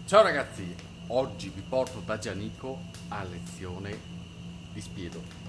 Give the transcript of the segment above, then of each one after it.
Ciao ragazzi, oggi vi porto da Gianico a lezione di spiedo.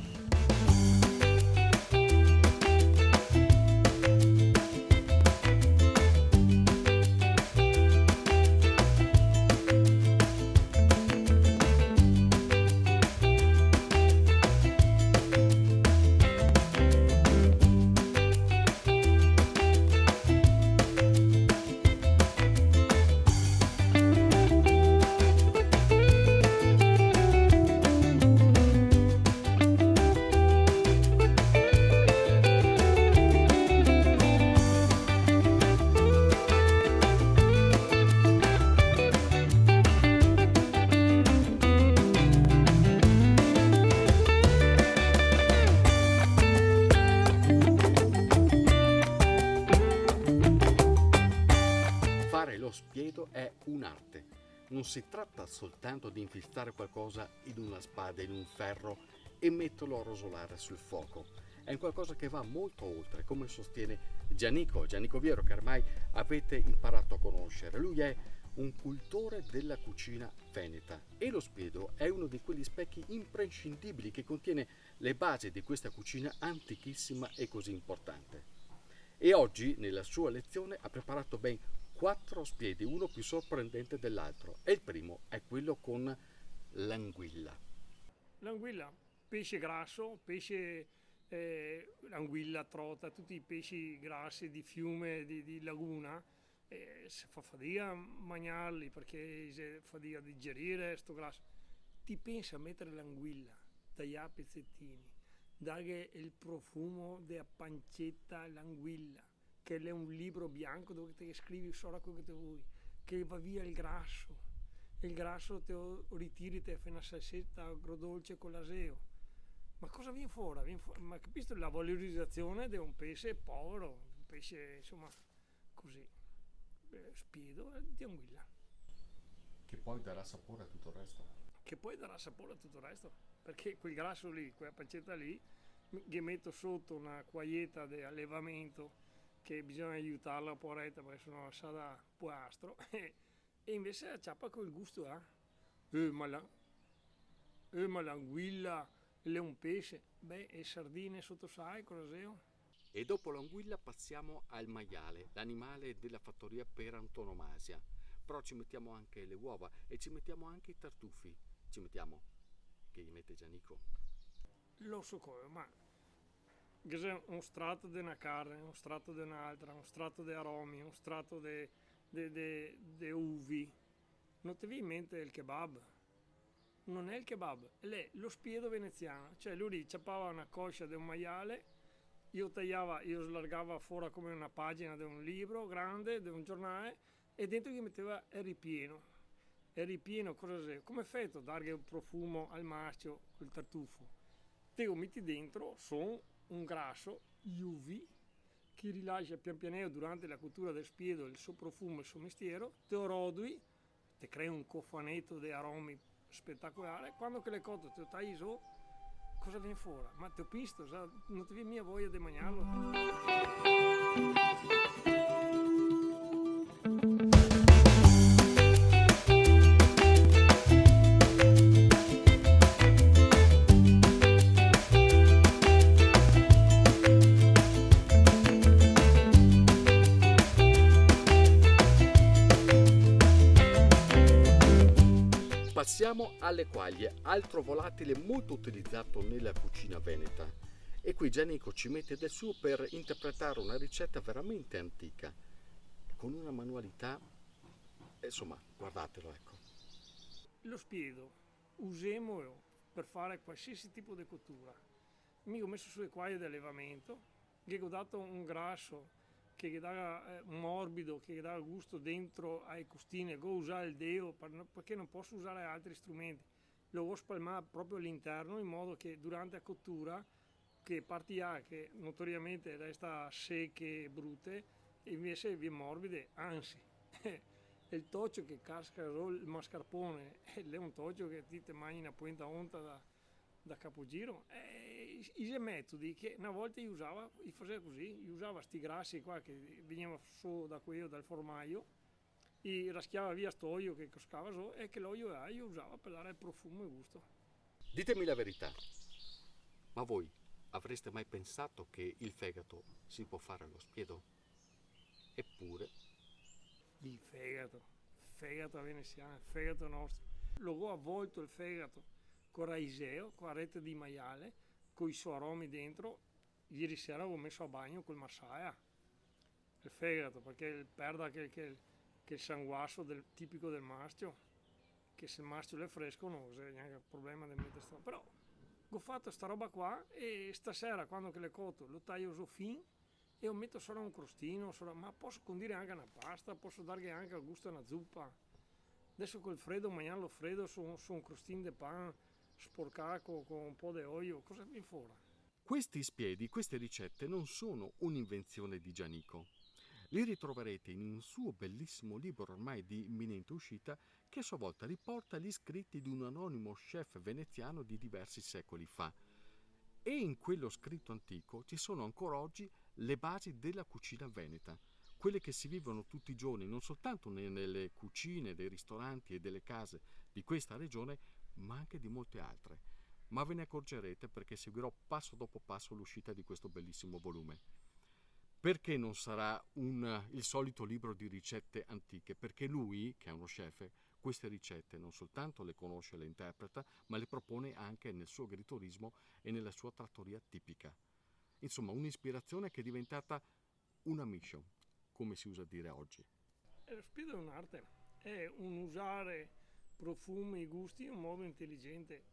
Fare lo spiedo è un'arte. Non si tratta soltanto di infilzare qualcosa in una spada, in un ferro e metterlo a rosolare sul fuoco. È un qualcosa che va molto oltre, come sostiene Gianico Viero, che ormai avete imparato a conoscere. Lui è un cultore della cucina veneta e lo spiedo è uno di quegli specchi imprescindibili che contiene le basi di questa cucina antichissima e così importante. E oggi, nella sua lezione, ha preparato ben 4 spiedi, uno più sorprendente dell'altro. E il primo è quello con l'anguilla. L'anguilla, pesce grasso, pesce anguilla, trota, tutti i pesci grassi di fiume, di laguna, si fa fatica a mangiarli perché si fa fatica a digerire sto grasso. Ti pensa a mettere l'anguilla, tagliare a pezzettini, dare il profumo della pancetta all'anguilla, che è un libro bianco dove te scrivi solo quello che te vuoi, che va via il grasso te lo ritiri, te fai una salsetta agrodolce con l'aseo. Ma cosa viene fuori? Ma capisci la valorizzazione di un pesce povero, un pesce insomma così, spiedo di anguilla, Che poi darà sapore a tutto il resto. che poi darà sapore a tutto il resto, perché quel grasso lì, quella pancetta lì, gli metto sotto una quaieta di allevamento che bisogna aiutarla poretta perché sennò sarà puastro e invece acciappa quel gusto eh ma, la, ma l'anguilla è un pesce, beh, e sardine sotto sai con l'aseo. E dopo l'anguilla passiamo al maiale, l'animale della fattoria per antonomasia. Però ci mettiamo anche le uova e ci mettiamo anche i tartufi. Ci mettiamo, che gli mette Gianico. Lo so come, ma c'è un strato di una carne, un strato di un'altra, un strato di aromi, un strato di uvi. Non ti viene in mente il kebab? Non è il kebab, è lo spiedo veneziano. Cioè lui lì ciappava una coscia di un maiale, io slargava fuori come una pagina di un libro grande, di un giornale, e dentro gli metteva il ripieno. Il ripieno cosa sei? Come effetto dargli un profumo al maschio, quel tartufo. Te lo metti dentro, sono un grasso UV che rilascia pian piano durante la cottura del spiedo il suo profumo e il suo mestiero, te lo rodui, te crea un cofanetto di aromi spettacolare. Quando che le cotto te lo tagli su, cosa viene fuori? Ma ti ho visto, non ti viene mia voglia di mangiarlo. Passiamo alle quaglie, altro volatile molto utilizzato nella cucina veneta. E qui Gianico ci mette del suo per interpretare una ricetta veramente antica, con una manualità, insomma, guardatelo, ecco. Lo spiedo usiamolo per fare qualsiasi tipo di cottura. Mi ho messo sulle quaglie di allevamento, gli ho dato un grasso che gli dà morbido, che gli dà gusto dentro ai costine, go usare il deo perché non posso usare altri strumenti. Lo ho spalmato proprio all'interno in modo che durante la cottura, che parti A che notoriamente resta secche e brutte, e invece viene morbide, anzi. Il toccio che casca il mascarpone è un toccio che ti mangi una puenta onta da capogiro. I metodi che una volta io usava, io faceva così, io usava sti grassi qua che venivano solo da quello, dal formaio, raschiava via sto olio che coscava su, e che l'olio io usava per dare il profumo e gusto. Ditemi la verità, ma voi avreste mai pensato che il fegato si può fare allo spiedo? Eppure, Il fegato veneziano, il fegato nostro. L'ho avvolto il fegato con raiseo, con la rete di maiale, con i suoi aromi dentro. Ieri sera avevo messo a bagno col massaia, il fegato, perché il perda che il sanguasso tipico del maschio, che se il maschio è fresco non c'è neanche il problema di mettere sto. Però ho fatto sta roba qua e stasera quando che le cotto lo taglio su fin e lo metto solo un crostino, ma posso condire anche una pasta, posso dargli anche al gusto una zuppa. Adesso col freddo, mangiarlo freddo su un crostino di pan sporcato con un po' di olio, cosa mi fuori? questi spiedi, queste ricette non sono un'invenzione di Gianico. Li ritroverete in un suo bellissimo libro ormai di imminente uscita che a sua volta riporta gli scritti di un anonimo chef veneziano di diversi secoli fa. E in quello scritto antico ci sono ancora oggi le basi della cucina veneta, quelle che si vivono tutti i giorni non soltanto nelle cucine dei ristoranti e delle case di questa regione, ma anche di molte altre. Ma ve ne accorgerete perché seguirò passo dopo passo l'uscita di questo bellissimo volume. Perché non sarà il solito libro di ricette antiche? Perché lui, che è uno chef, queste ricette non soltanto le conosce e le interpreta, ma le propone anche nel suo agriturismo e nella sua trattoria tipica. Insomma, un'ispirazione che è diventata una mission, come si usa dire oggi. Lo spiedo è un'arte, è un usare profumi e gusti in un modo intelligente.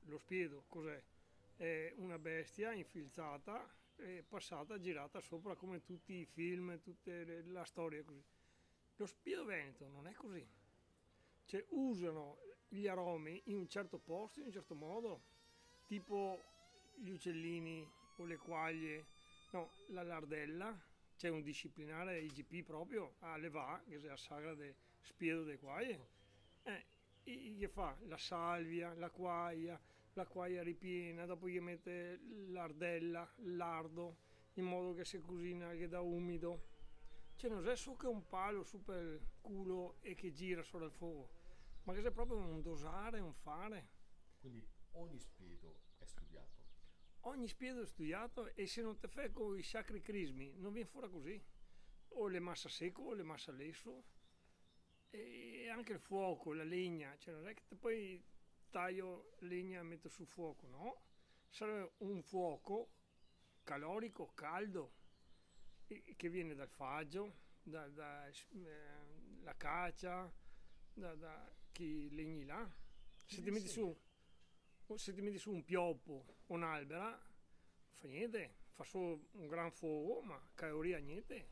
Lo spiedo cos'è? È una bestia infilzata, passata, girata sopra come tutti i film, la storia così. Lo spiedo veneto non è così. Cioè usano gli aromi in un certo posto, in un certo modo, tipo gli uccellini o le quaglie, no, la lardella, c'è un disciplinare IGP proprio a Levà, che è la sagra del spiedo delle quaglie, gli fa la salvia, la quaglia ripiena, dopo gli mette l'ardella, il lardo, in modo che si cucina che da umido. Cioè non è solo che un palo su per il culo e che gira sopra il fuoco, ma che c'è proprio un dosare, un fare. Quindi ogni spiedo è studiato. Ogni spiedo è studiato e se non te fai con i sacri crismi non viene fuori così. O le massa secco o le massa lesso. E anche il fuoco, la legna, cioè non è che poi taglio legna e metto sul fuoco, no? Serve un fuoco calorico, caldo, che viene dal faggio, la caccia, da chi legni là. Se ti metti su un pioppo o un'albera, non fa niente, fa solo un gran fuoco, ma caloria niente.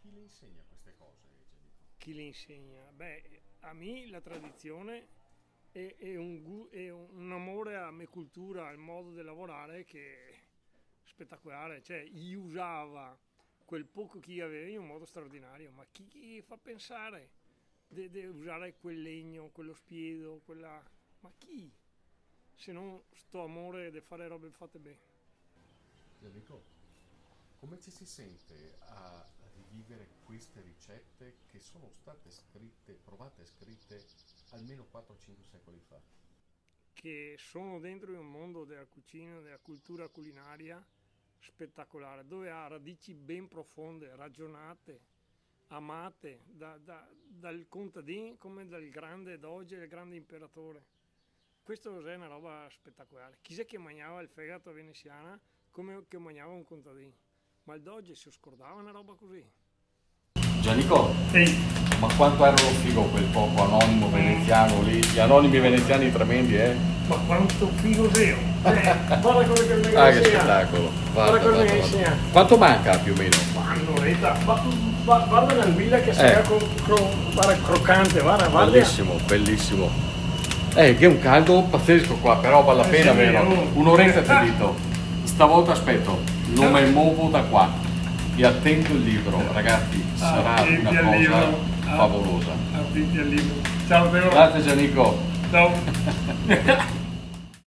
Chi le insegna queste cose, Giannico? Chi le insegna? Beh, a me la tradizione è un amore alla mia cultura, al modo di lavorare che è spettacolare. Cioè, io usava quel poco che io avevo in un modo straordinario, ma chi fa pensare di usare quel legno, quello spiedo, ma chi? Se non sto amore di fare robe fatte bene. Giannico, come ci si sente a rivivere queste ricette che sono state provate e scritte almeno 4-5 secoli fa? Che sono dentro un mondo della cucina, della cultura culinaria spettacolare, dove ha radici ben profonde, ragionate, amate dal contadino come dal grande doge, il grande imperatore. Questo è una roba spettacolare. Chi è che mangiava il fegato veneziana come che mangiava un contadino? Ma il doge si scordava una roba così. Giannico, Ehi, ma quanto era lo figo quel poco anonimo veneziano lì? Gli anonimi veneziani tremendi, ma quanto figo sei! Guarda quello che mi Ah, che spettacolo! Guarda quello che mi insegna. Quanto manca più o meno? Ma un'oretta. Guarda l'anguilla che sta guarda, croccante, guarda. Bellissimo, bellissimo. Che è un caldo pazzesco qua, però vale la pena, sì, vero? Un'oretta finito. Stavolta aspetto, non mi muovo da qua. E attento il libro, ragazzi, sarà una cosa favolosa. Apriti al libro. Ciao Teo. Grazie Giannico. Ciao.